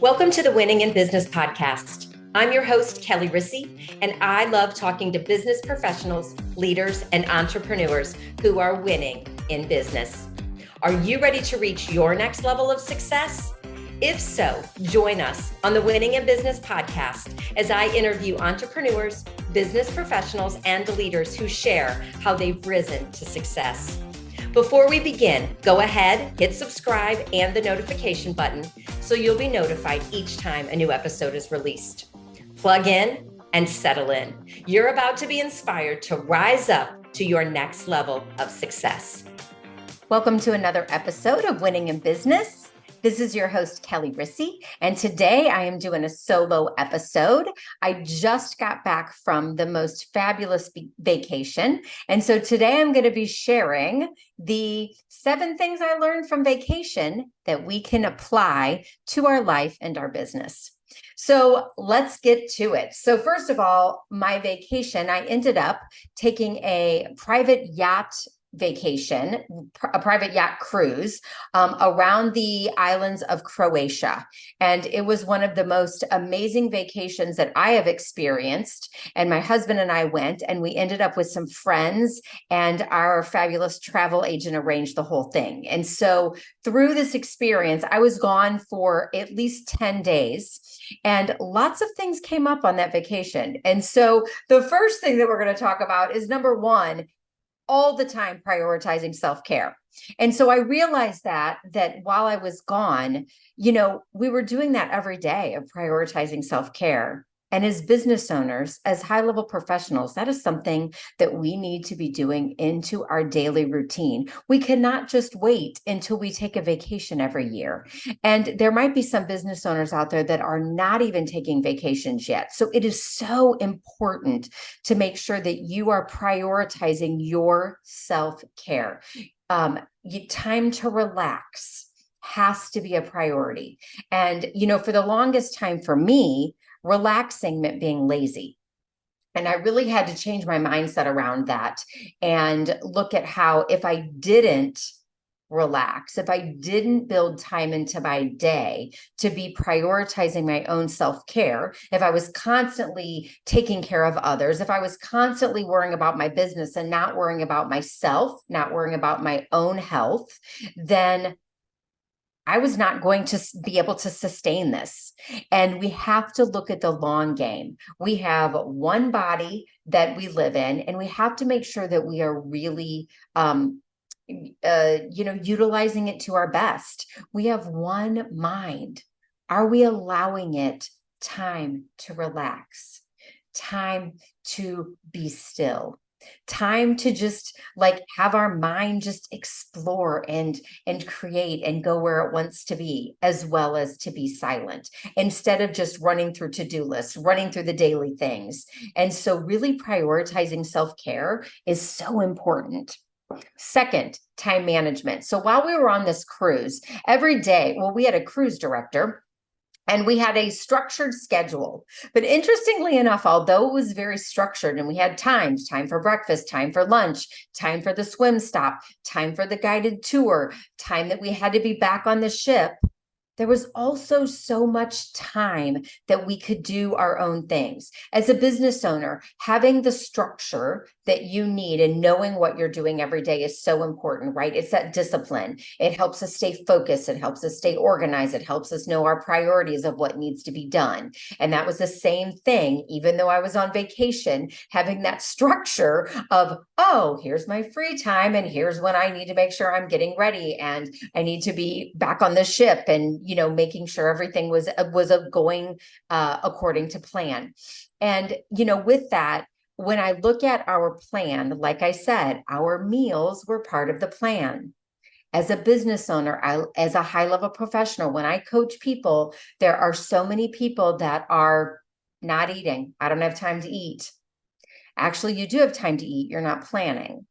Welcome to the Winning in Business podcast. I'm your host, Kelli Risse, and I love talking to business professionals, leaders, and entrepreneurs who are winning in business. Are you ready to reach your next level of success? If so, join us on the Winning in Business podcast as I interview entrepreneurs, business professionals, and leaders who share how they've risen to success. Before we begin, go ahead, hit subscribe and the notification button so you'll be notified each time a new episode is released. Plug in and settle in. You're about to be inspired to rise up to your next level of success. Welcome to another episode of Winning in Business. This is your host, Kelli Risse, and today I am doing a solo episode. I just got back from the most fabulous vacation, and so today I'm going to be sharing the 7 things I learned from vacation that we can apply to our life and our business. So let's get to it. So first of all, my vacation, I ended up taking a private yacht vacation, a private yacht cruise around the islands of Croatia. And it was one of the most amazing vacations that I have experienced. And my husband and I went, and we ended up with some friends, and our fabulous travel agent arranged the whole thing. And so through this experience, I was gone for at least 10 days. And lots of things came up on that vacation. And so the first thing that we're going to talk about is number 1, all the time prioritizing self-care. And so I realized that while I was gone, we were doing that every day of prioritizing self-care. And as business owners, as high-level professionals, that is something that we need to be doing into our daily routine. We cannot just wait until we take a vacation every year. And there might be some business owners out there that are not even taking vacations yet. So it is so important to make sure that you are prioritizing your self-care. Time to relax has to be a priority. And, for the longest time for me, relaxing meant being lazy. And I really had to change my mindset around that and look at how if I didn't relax, if I didn't build time into my day to be prioritizing my own self-care, if I was constantly taking care of others, if I was constantly worrying about my business and not worrying about myself, not worrying about my own health, then I was not going to be able to sustain this. And we have to look at the long game. We have one body that we live in, and we have to make sure that we are really, utilizing it to our best. We have one mind. Are we allowing it time to relax, time to be still? Time to just have our mind just explore and create and go where it wants to be, as well as to be silent instead of just running through to-do lists, running through the daily things. And so really prioritizing self-care is so important. Second, time management. So while we were on this cruise, every day, we had a cruise director, and we had a structured schedule. But interestingly enough, although it was very structured and we had time for breakfast, time for lunch, time for the swim stop, time for the guided tour, time that we had to be back on the ship, there was also so much time that we could do our own things. As a business owner, having the structure that you need and knowing what you're doing every day is so important, right? It's that discipline. It helps us stay focused. It helps us stay organized. It helps us know our priorities of what needs to be done. And that was the same thing, even though I was on vacation, having that structure of, here's my free time, and here's when I need to make sure I'm getting ready, and I need to be back on the ship, and making sure everything was going according to plan. And with that, when I look at our plan, like I said, our meals were part of the plan. As a business owner, as a high-level professional, when I coach people, there are so many people that are not eating. I don't have time to eat. Actually, you do have time to eat. You're not planning.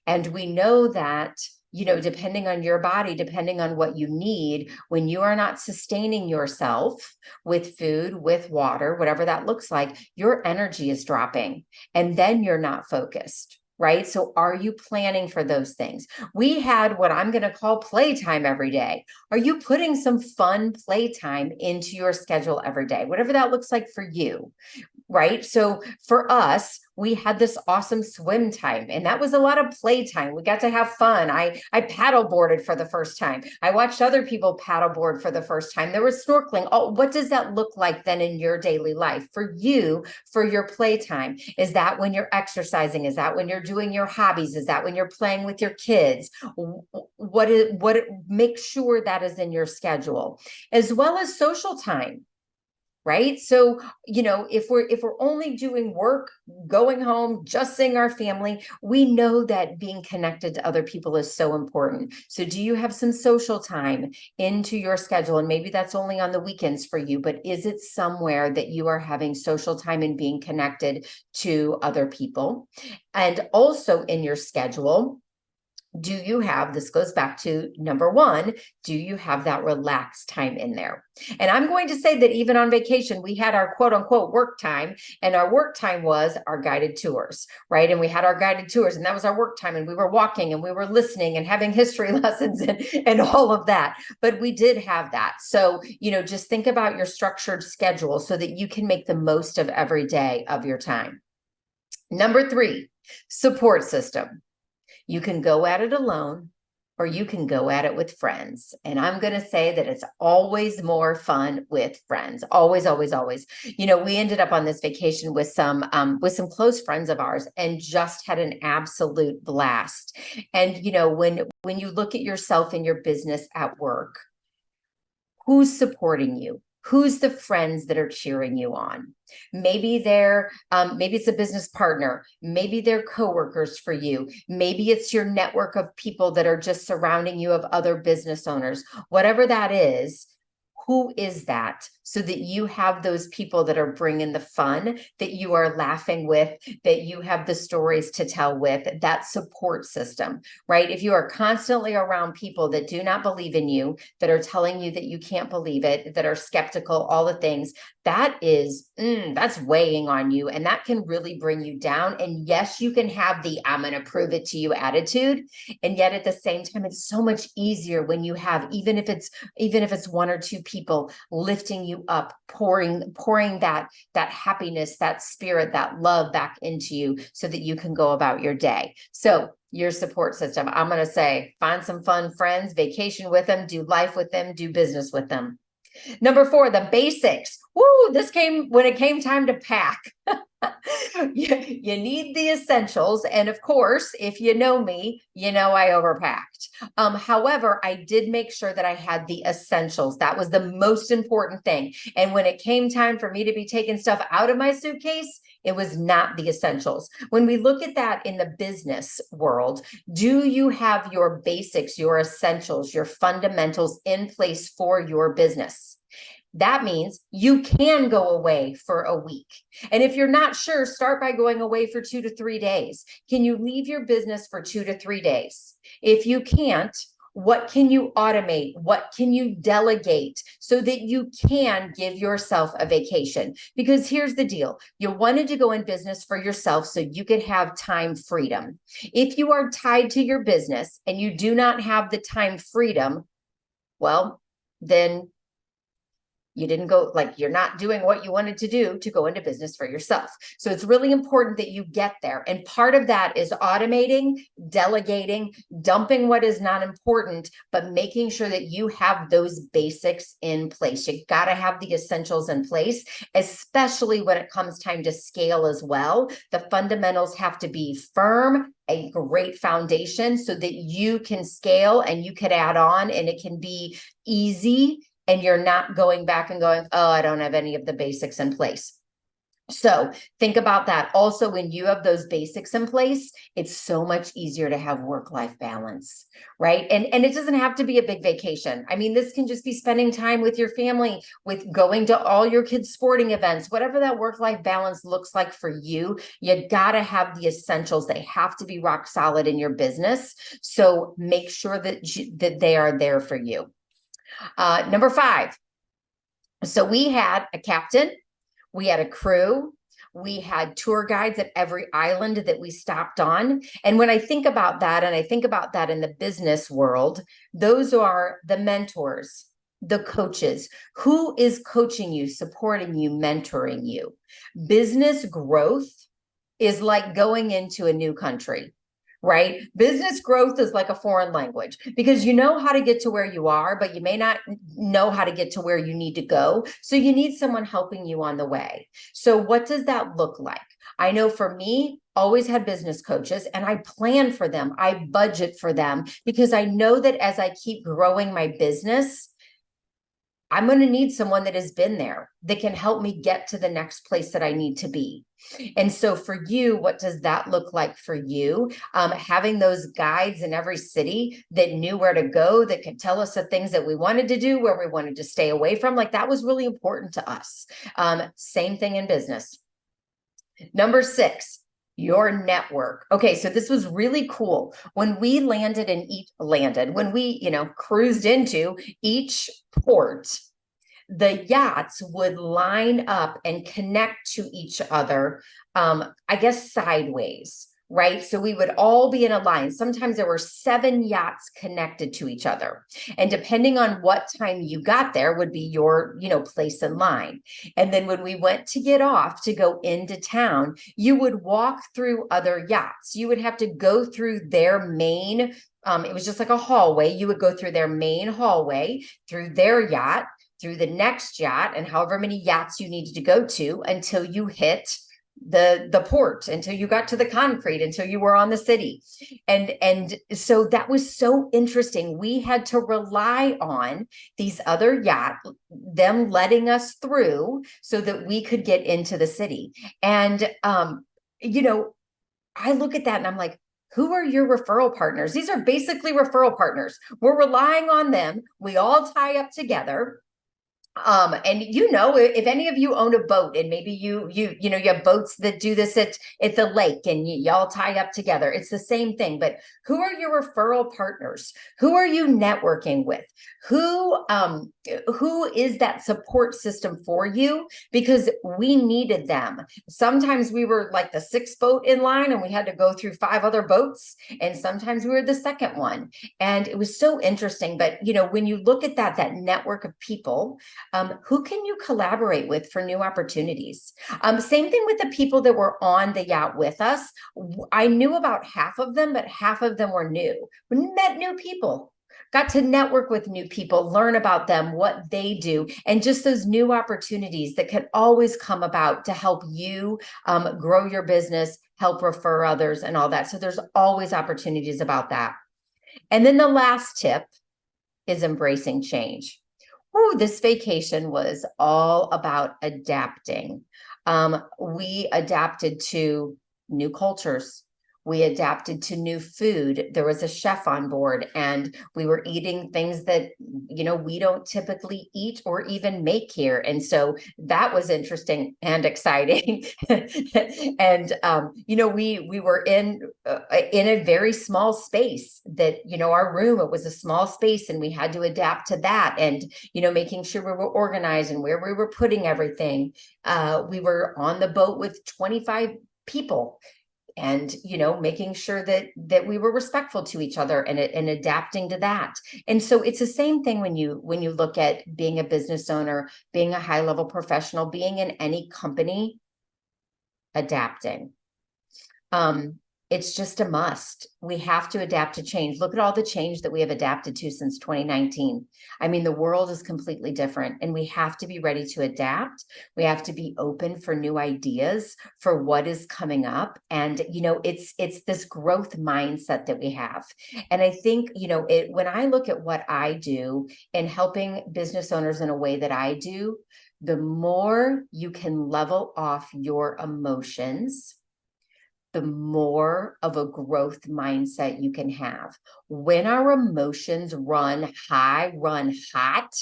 And we know that, depending on your body, depending on what you need, when you are not sustaining yourself with food, with water, whatever that looks like, your energy is dropping, and then you're not focused. right? So are you planning for those things? We had what I'm going to call playtime every day. Are you putting some fun playtime into your schedule every day, whatever that looks like for you? Right. So for us, we had this awesome swim time, and that was a lot of playtime. We got to have fun. I paddle boarded for the first time. I watched other people paddleboard for the first time. There was snorkeling. Oh, what does that look like then in your daily life for you, for your playtime? Is that when you're exercising? Is that when you're doing your hobbies? Is that when you're playing with your kids? Make sure that is in your schedule, as well as social time. Right. So, if we're only doing work, going home, just seeing our family, we know that being connected to other people is so important. So do you have some social time into your schedule? And maybe that's only on the weekends for you, but is it somewhere that you are having social time and being connected to other people? And also in your schedule, do you have, this goes back to number one, do you have that relaxed time in there? And I'm going to say that even on vacation, we had our quote unquote work time, and our work time was our guided tours, right? And we had our guided tours, and that was our work time. And we were walking and we were listening and having history lessons and all of that. But we did have that. So, just think about your structured schedule so that you can make the most of every day of your time. Number three, support system. You can go at it alone, or you can go at it with friends. And I'm going to say that it's always more fun with friends. Always, always, always. We ended up on this vacation with some close friends of ours and just had an absolute blast. And, when you look at yourself in your business at work, who's supporting you? Who's the friends that are cheering you on? Maybe maybe it's a business partner. Maybe they're coworkers for you. Maybe it's your network of people that are just surrounding you of other business owners. Whatever that is, who is that? So that you have those people that are bringing the fun, that you are laughing with, that you have the stories to tell with, that support system, right? If you are constantly around people that do not believe in you, that are telling you that you can't believe it, that are skeptical, all the things, that's weighing on you, and that can really bring you down. And yes, you can have the I'm going to prove it to you attitude, and yet at the same time, it's so much easier when you have, even if it's one or two people lifting you up, pouring that happiness, that spirit, that love back into you so that you can go about your day. So your support system, I'm going to say, find some fun friends, vacation with them, do life with them, do business with them. Number four, the basics. Woo, this came when it came time to pack. You need the essentials. And of course, if you know me, I overpacked. However, I did make sure that I had the essentials. That was the most important thing. And when it came time for me to be taking stuff out of my suitcase, it was not the essentials. When we look at that in the business world, do you have your basics, your essentials, your fundamentals in place for your business? That means you can go away for a week. And if you're not sure, start by going away for 2 to 3 days. Can you leave your business for 2 to 3 days? If you can't, what can you automate? What can you delegate so that you can give yourself a vacation? Because here's the deal. You wanted to go in business for yourself so you could have time freedom. If you are tied to your business and you do not have the time freedom, well, then you didn't go, you're not doing what you wanted to do to go into business for yourself. So it's really important that you get there. And part of that is automating, delegating, dumping what is not important, but making sure that you have those basics in place. You got to have the essentials in place, especially when it comes time to scale as well. The fundamentals have to be firm, a great foundation so that you can scale and you can add on, and it can be easy. And you're not going back and going, oh, I don't have any of the basics in place. So think about that. Also, when you have those basics in place, it's so much easier to have work-life balance, right? And it doesn't have to be a big vacation. I mean, this can just be spending time with your family, with going to all your kids' sporting events, whatever that work-life balance looks like for you. You got to have the essentials. They have to be rock solid in your business. So make sure that they are there for you. Number 5. So we had a captain, we had a crew, We had tour guides at every island that we stopped on. And when I think about that, and I think about that in the business world, those are the mentors, the coaches. Who is coaching you, supporting you, mentoring you? Business growth is like going into a new country, right? Business growth is like a foreign language because you know how to get to where you are, but you may not know how to get to where you need to go. So you need someone helping you on the way. So what does that look like? I know for me, always had business coaches, and I plan for them. I budget for them because I know that as I keep growing my business, I'm going to need someone that has been there that can help me get to the next place that I need to be. And so for you, what does that look like for you? Having those guides in every city that knew where to go, that could tell us the things that we wanted to do, where we wanted to stay away from, like that was really important to us. Same thing in business. Number 6, your network. Okay, so this was really cool. When we when we, cruised into each port, the yachts would line up and connect to each other, I guess sideways, right? So we would all be in a line. Sometimes there were 7 yachts connected to each other. And depending on what time you got there would be your, place in line. And then when we went to get off to go into town, you would walk through other yachts. You would have to go through their main, it was just like a hallway. You would go through their main hallway, through their yacht, through the next yacht, and however many yachts you needed to go to until you hit the port, until you got to the concrete, until you were on the city. And so that was so interesting. We had to rely on these other yachts, them letting us through so that we could get into the city. And I look at that and I'm like, who are your referral partners? These are basically referral partners. We're relying on them. We all tie up together. And if any of you own a boat, and maybe you have boats that do this at the lake, and y'all tie up together, it's the same thing. But who are your referral partners? Who are you networking with? Who is that support system for you? Because we needed them. Sometimes we were like the 6th boat in line, and we had to go through 5 other boats, and sometimes we were the 2nd one. And it was so interesting. But when you look at that network of people, who can you collaborate with for new opportunities? Same thing with the people that were on the yacht with us. I knew about half of them, but half of them were new. We met new people, got to network with new people, learn about them, what they do, and just those new opportunities that can always come about to help you grow your business, help refer others, and all that. So there's always opportunities about that. And then the last tip is embracing change. Oh, this vacation was all about adapting. We adapted to new cultures. We adapted to new food. There was a chef on board, and we were eating things that, we don't typically eat or even make here. And so that was interesting and exciting. And, we were in a very small space that, our room, it was a small space, and we had to adapt to that. And, making sure we were organized and where we were putting everything. We were on the boat with 25 people, and making sure that we were respectful to each other and adapting to that. And so it's the same thing when you look at being a business owner, being a high-level professional, being in any company, adapting. It's just a must. We have to adapt to change. Look at all the change that we have adapted to since 2019. I mean, the world is completely different, and we have to be ready to adapt. We have to be open for new ideas, for what is coming up. And, it's this growth mindset that we have. And I think, when I look at what I do in helping business owners in a way that I do, the more you can level off your emotions, the more of a growth mindset you can have. When our emotions run high, run hot,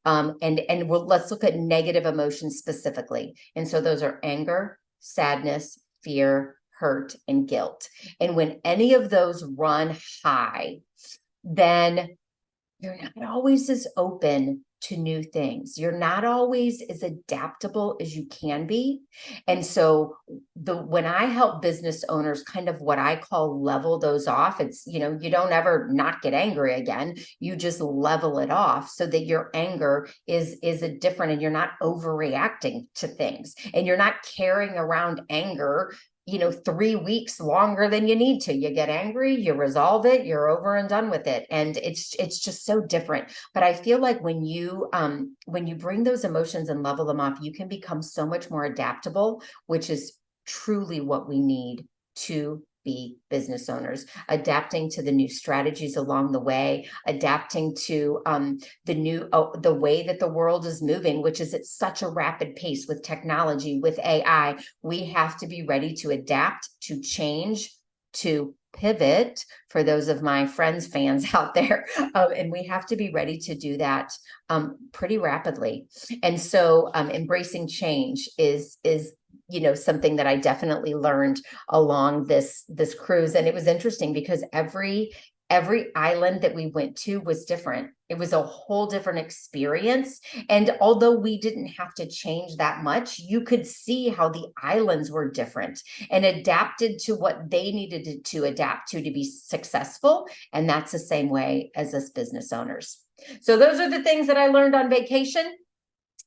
let's look at negative emotions specifically. And so those are anger, sadness, fear, hurt, and guilt. And when any of those run high, then you're not always as open to new things. You're not always as adaptable as you can be. And so when I help business owners kind of what I call level those off, it's, you don't ever not get angry again. You just level it off so that your anger is a different, and you're not overreacting to things, and you're not carrying around anger 3 weeks longer than you need to. You get angry, you resolve it, you're over and done with it. And it's just so different. But I feel like when you bring those emotions and level them off, you can become so much more adaptable, which is truly what we need to be business owners, adapting to the new strategies along the way, adapting to the way that the world is moving, which is at such a rapid pace with technology, with AI. We have to be ready to adapt, to change, to pivot, for those of my friends, fans out there. And we have to be ready to do that pretty rapidly. And so embracing change is something that I definitely learned along this cruise. And it was interesting because every island that we went to was different. It was a whole different experience. And although we didn't have to change that much, you could see how the islands were different and adapted to what they needed to adapt to be successful. And that's the same way as us business owners. So those are the things that I learned on vacation.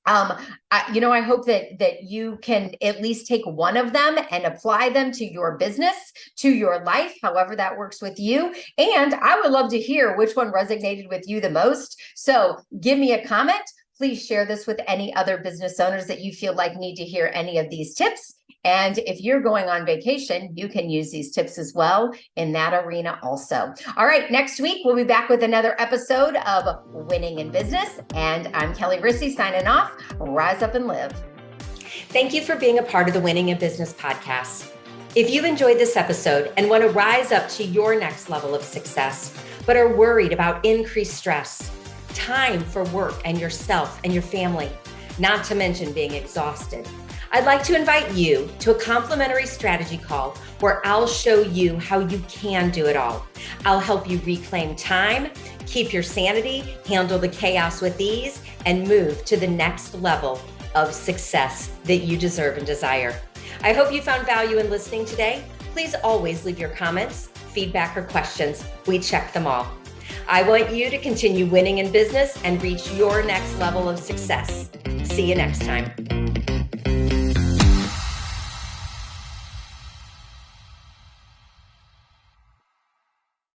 I hope that you can at least take one of them and apply them to your business, to your life, however that works with you. And I would love to hear which one resonated with you the most. So give me a comment. Please share this with any other business owners that you feel like need to hear any of these tips. And if you're going on vacation, you can use these tips as well in that arena also. All right, next week, we'll be back with another episode of Winning in Business. And I'm Kelli Risse signing off. Rise up and live. Thank you for being a part of the Winning in Business podcast. If you enjoyed this episode and want to rise up to your next level of success, but are worried about increased stress, time for work and yourself and your family, not to mention being exhausted, I'd like to invite you to a complimentary strategy call where I'll show you how you can do it all. I'll help you reclaim time, keep your sanity, handle the chaos with ease, and move to the next level of success that you deserve and desire. I hope you found value in listening today. Please always leave your comments, feedback, or questions. We check them all. I want you to continue winning in business and reach your next level of success. See you next time.